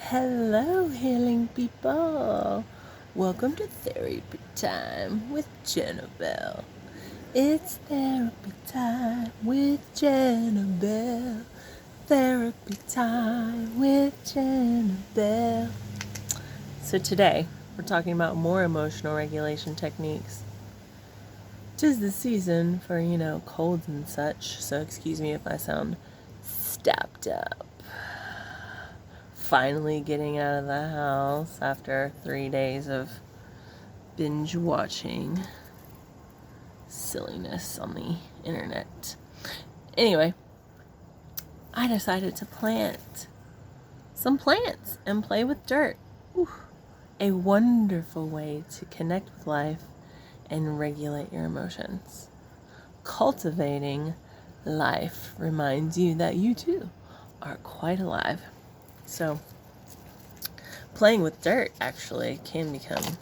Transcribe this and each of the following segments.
Hello, healing people. Welcome to Therapy Time with Jennifer. It's Therapy Time with Jennifer. Therapy Time with Jennifer. So today, we're talking about more emotional regulation techniques. 'Tis the season for, colds and such, so excuse me if I sound stepped up. Finally getting out of the house after 3 days of binge watching silliness on the internet. Anyway, I decided to plant some plants and play with dirt. Ooh, a wonderful way to connect with life and regulate your emotions. Cultivating life reminds you that you too are quite alive. So, playing with dirt actually can become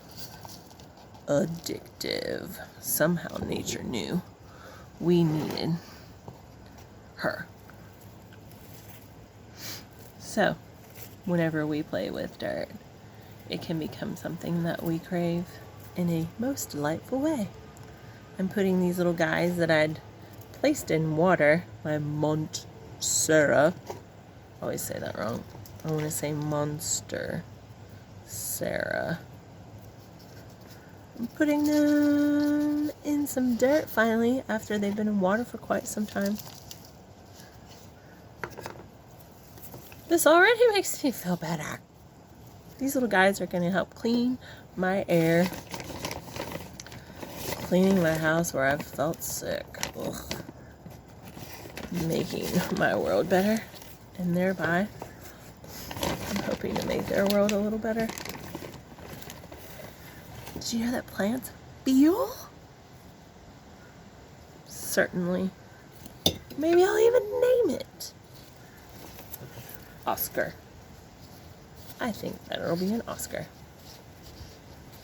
addictive. Somehow nature knew we needed her. So, whenever we play with dirt, it can become something that we crave in a most delightful way. I'm putting these little guys that I'd placed in water, my Montserrat. I always say that wrong. I want to say Monster Sarah. I'm putting them in some dirt finally after they've been in water for quite some time. This already makes me feel better. These little guys are going to help clean my air, cleaning my house where I've felt sick. Ugh. Making my world better, and thereby I'm hoping to make their world a little better. Did you know that plants feel? Certainly. Maybe I'll even name it Oscar. I think that it'll be an Oscar.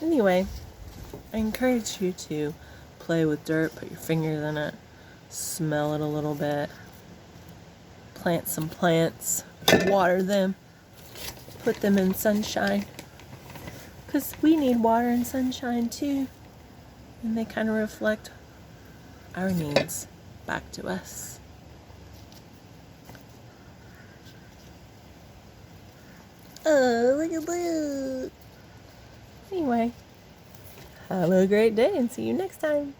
Anyway, I encourage you to play with dirt, put your fingers in it, smell it a little bit, plant some plants, water them, put them in sunshine, because we need water and sunshine too, and they kind of reflect our needs back to us. Oh, look at that. Anyway, have a great day and see you next time.